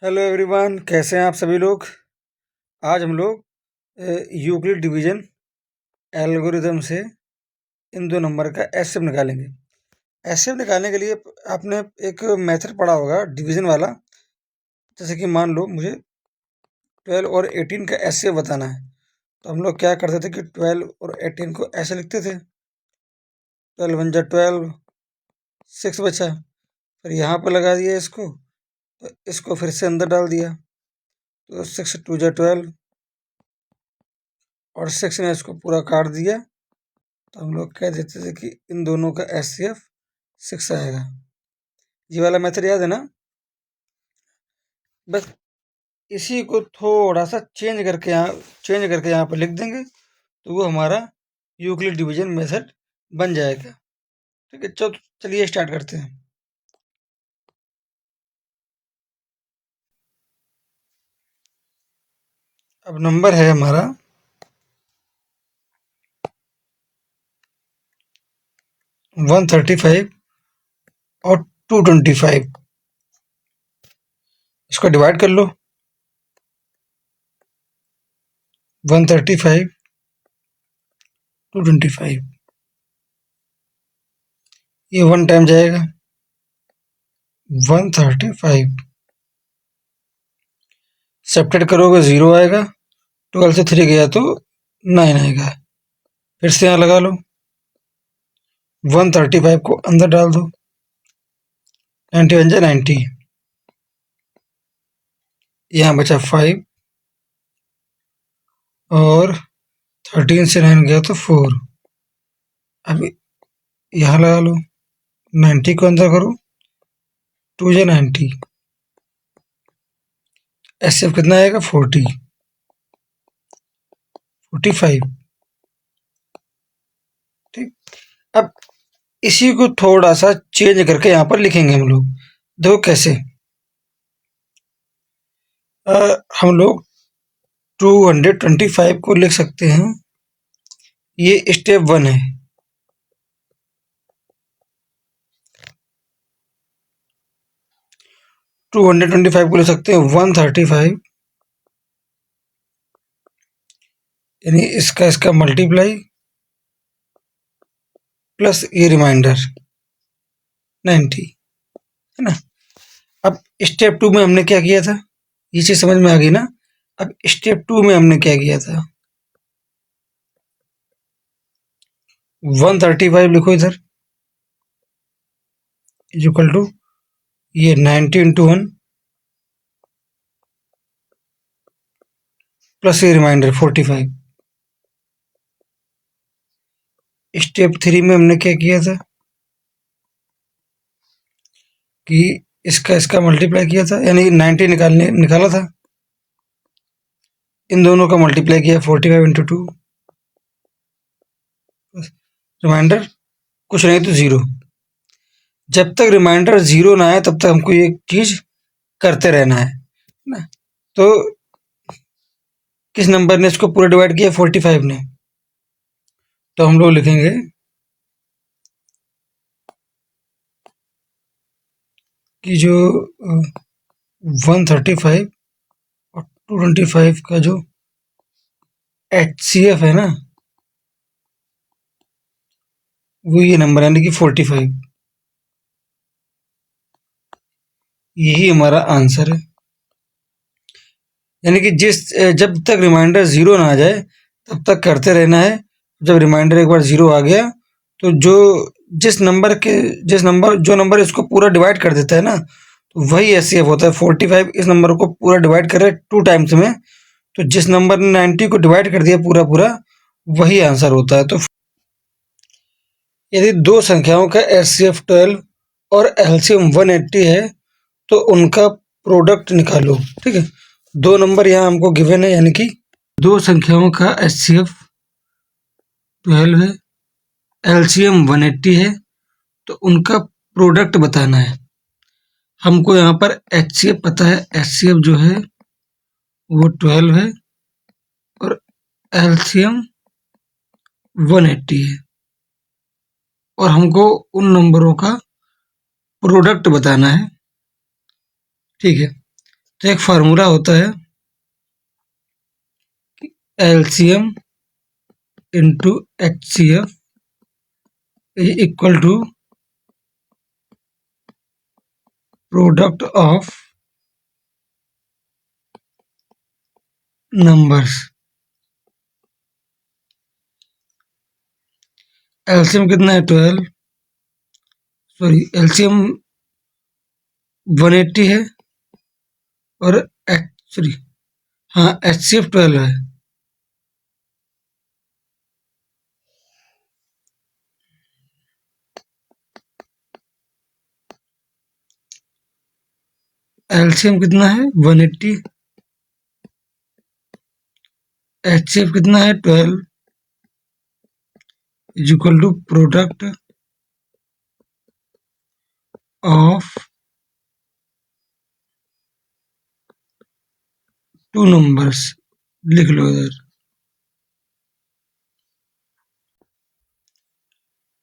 Hello everyone, कैसे हैं आप सभी लोग। आज हम लोग यूक्लिड डिवीजन एल्गोरिथम से इन दो नंबर का एचसीएफ निकालेंगे। एचसीएफ निकालने के लिए आपने एक मेथड पढ़ा होगा डिवीजन वाला। जैसे कि मान लो मुझे 12 और 18 का एचसीएफ बताना है, तो हम लोग क्या करते थे कि 12 और 18 को ऐसे लिखते थे। 12 वन जा 12, 6 बचा। फिर यहाँ पर लगा दिया इसको, तो इसको फिर से अंदर डाल दिया, तो 6 टू जा 12 और 6 ने इसको पूरा काट दिया। तो हम लोग कह देते थे कि इन दोनों का एचसीएफ 6 आएगा। ये वाला मेथड याद है ना। बस इसी को थोड़ा सा चेंज करके यहाँ पर लिख देंगे, तो वो हमारा यूक्लिड डिवीजन मेथड बन जाएगा। ठीक है, चलिए स्टार्ट करते हैं। अब नंबर है हमारा 135 और 225। इसको डिवाइड कर लो। 135 225, ये 1 टाइम जाएगा 135। सब्ट्रैक्ट करोगे 0 आएगा। 12 से 3 गया तो 9 आएगा। फिर से यहाँ लगा लो, 135 को अंदर डाल दो, 90 बन जाए 90। यहाँ बचा 5 और 13 से 9 गया तो 4। अब यहाँ लगा लो, 90 को अंदर करो, 2 जा 90। एचसीएफ कितना आएगा 40, 45। ठीक। अब इसी को थोड़ा सा चेंज करके यहाँ पर लिखेंगे हम लोग। देखो कैसे। हम लोग 225 को लिख सकते हैं, ये स्टेप 1 है। 225 को लिख सकते हैं 135, यानी इसका इसका मल्टीप्लाई प्लस ये रिमाइंडर 90, है ना। अब स्टेप 2 में हमने क्या किया था, ये चीज समझ में आ गई ना। अब स्टेप 2 में हमने क्या किया था, 135 लिखो इधर, इक्वल टू ये 90 इंटू 1 प्लस ये रिमाइंडर 45। स्टेप 3 में हमने क्या किया था कि इसका इसका मल्टीप्लाई किया था, यानी 90 निकाला था, इन दोनों का मल्टीप्लाई किया 45 इंटू 2, रिमाइंडर कुछ नहीं तो 0। जब तक रिमाइंडर 0 ना आए तब तक हमको ये चीज करते रहना है ना। तो किस नंबर ने इसको पूरा डिवाइड किया, 45 ने। तो हम लोग लिखेंगे कि जो 135 और 225 का जो एचसीएफ है ना, वो ये नंबर यानी कि 45, यही हमारा आंसर है। यानी कि जब तक रिमाइंडर 0 ना आ जाए तब तक करते रहना है। जब रिमाइंडर एक बार 0 आ गया तो जो नंबर इसको पूरा डिवाइड कर देता है ना, तो वही एचसीएफ होता है। 45 इस नंबर को पूरा डिवाइड करे 2 टाइम्स में, तो जिस नंबर ने 90 को डिवाइड कर दिया पूरा पूरा, वही आंसर होता है। तो यदि दो संख्याओं का एचसीएफ 12 और एलसीएम 180 है, तो उनका प्रोडक्ट निकालो। ठीक है, दो नंबर यहाँ हमको गिवन है, यानी कि दो संख्याओं का एचसीएफ 12 है, एलसीएम 180 है, तो उनका प्रोडक्ट बताना है। हमको यहाँ पर एचसीएफ पता है, एचसीएफ जो है वो 12 है और एलसीएम 180 है, और हमको उन नंबरों का प्रोडक्ट बताना है। ठीक है, तो एक फार्मूला होता है LCM into HCF is equal to product of numbers. LCM कितना है 12, सॉरी एलसीएम 180 है और सॉरी हाँ एचसीएफ 12 है। एलसीएम कितना है 180, एचसीएफ कितना है 12 is equal to product of two numbers. लिख लो इधर।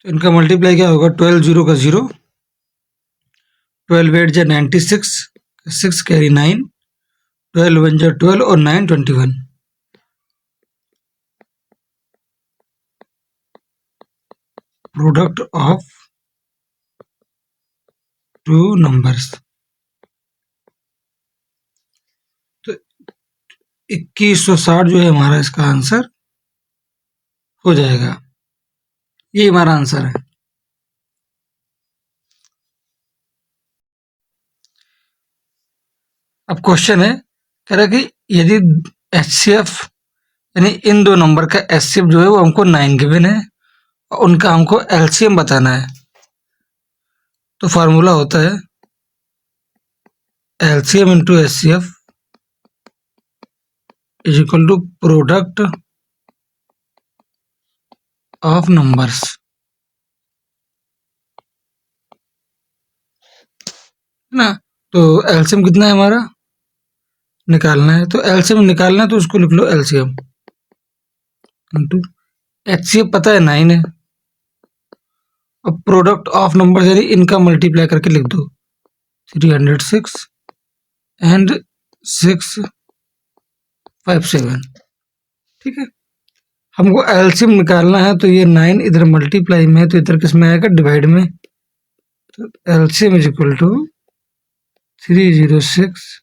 तो इनका मल्टीप्लाई क्या होगा 12 जीरो का 0, 12 8 जा 96, 6 कैरी 9, 12 1 जा 12 और 9 21। Product of two numbers. तो 2160 जो है हमारा इसका आंसर हो जाएगा। ये हमारा आंसर है। अब क्वेश्चन है, कह रहा है कि यदि एचसीएफ यानी इन दो नंबर का एचसीएफ जो है वो हमको 9 गिवन है और उनका हमको एलसीएम बताना है। तो फार्मूला होता है LCM into HCF is equal to product of numbers ना। तो एलसीएम कितना है हमारा निकालना है, तो एलसीएम निकालना है तो उसको लिख लो एलसीएम इंटू एचसीएफ पता है 9 है। अब प्रोडक्ट ऑफ नंबर यानी इनका मल्टीप्लाई करके लिख दो 306 एंड 657। ठीक है, हमको एलसीएम निकालना है तो ये 9 इधर मल्टीप्लाई में है तो इधर किस में आएगा डिवाइड में। तो LCM is equal to 306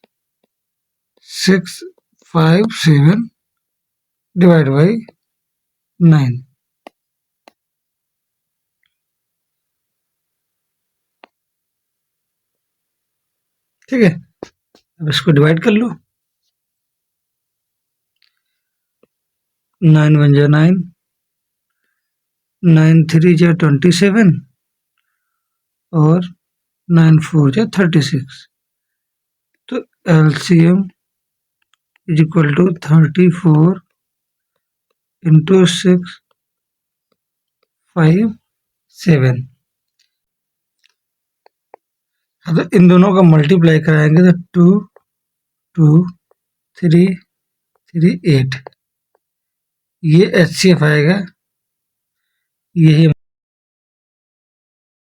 657 divide by 9। ठीक है, अब इसको डिवाइड कर लो। 9 1 जा 9, 9 3 जा 27 और 9 4 जा 36। तो LCM is equal to 34 into 657। अब इन दोनों का मल्टीप्लाई कराएंगे तो 2 2 3 3 8 ये एचसीएफ आएगा, यही